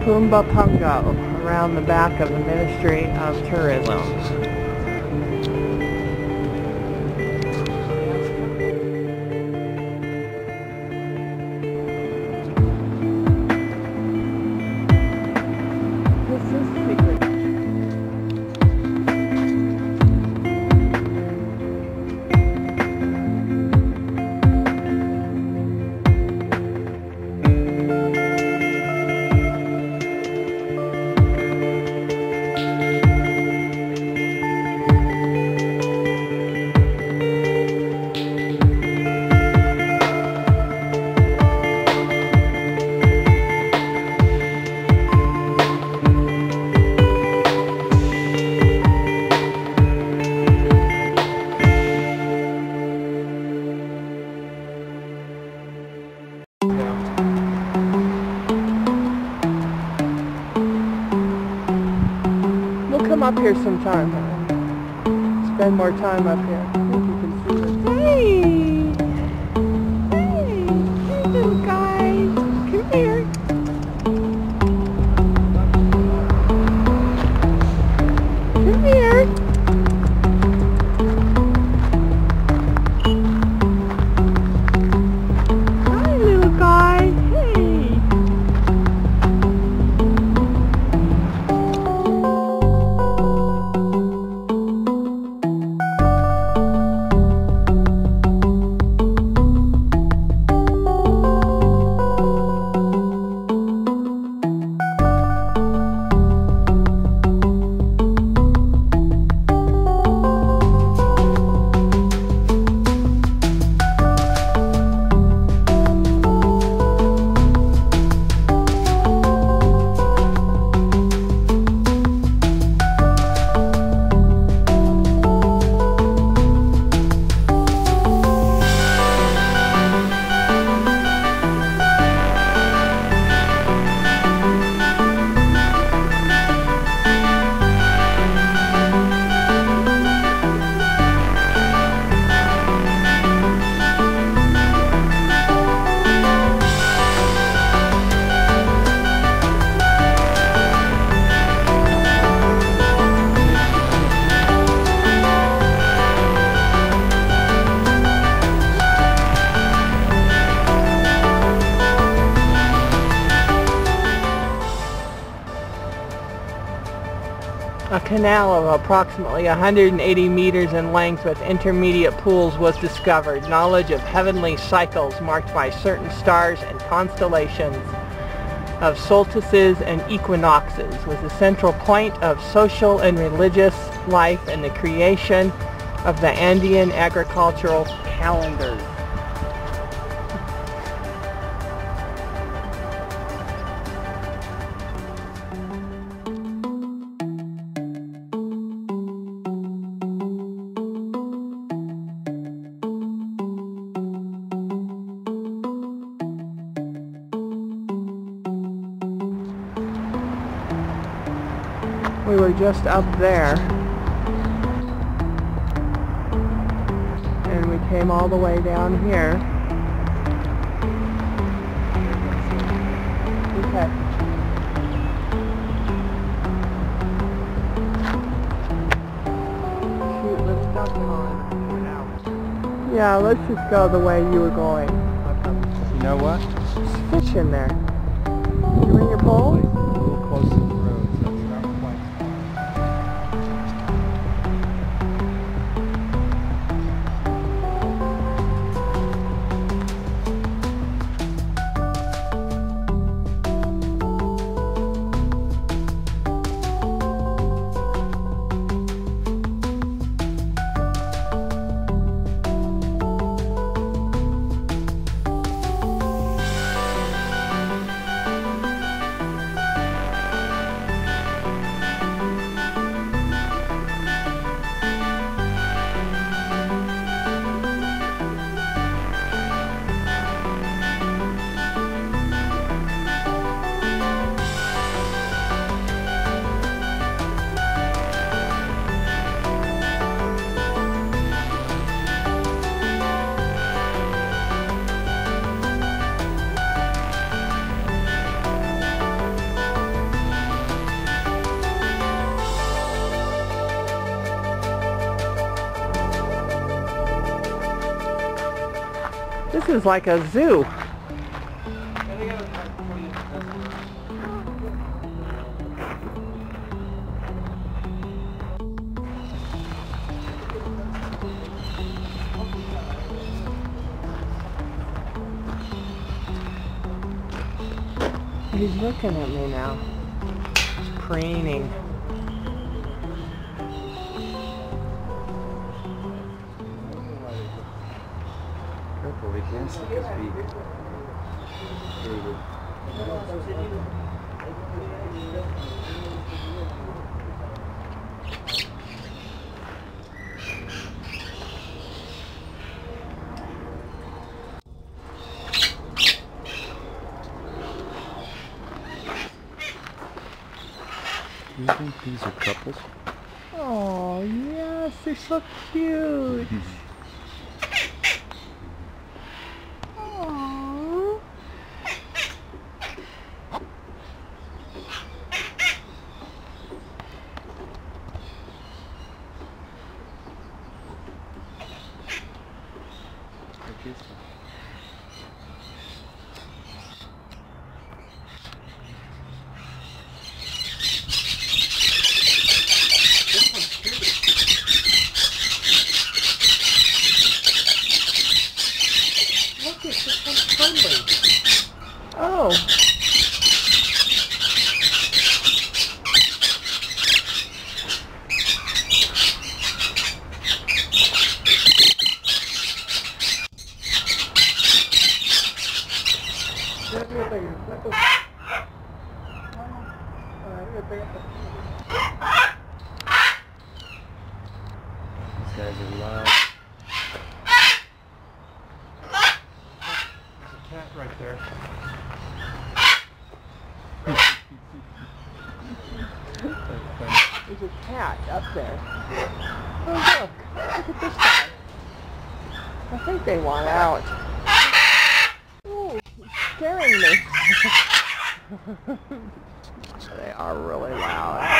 Pumapungo around the back of the Ministry of Tourism. Come up here sometime. Spend more time up here. I think you can see this. Hey! Hey! Hey, little guy! Come here! Come here! Hi, little guy! Hey! A canal of approximately 180 meters in length with intermediate pools was discovered. Knowledge of heavenly cycles marked by certain stars and constellations of solstices and equinoxes was the central point of social and religious life and the creation of the Andean agricultural calendars. We were just up there, and we came all the way down here. Okay. Shoot, let's duck on. Yeah, let's just go the way you were going. You know what? There's fish in there. You bring your pole? A little close to the road, so it's not quite. This is like a zoo. He's looking at me now. He's preening. Careful, we can't stick his beak. Do you think these are couples? Oh, yes, they're so cute. Aww. Oh. These guys are loud. There's a cat right there. There's a cat up there. Oh, look. Look at this guy. I think they want out. Oh, he's scaring me. They are really loud.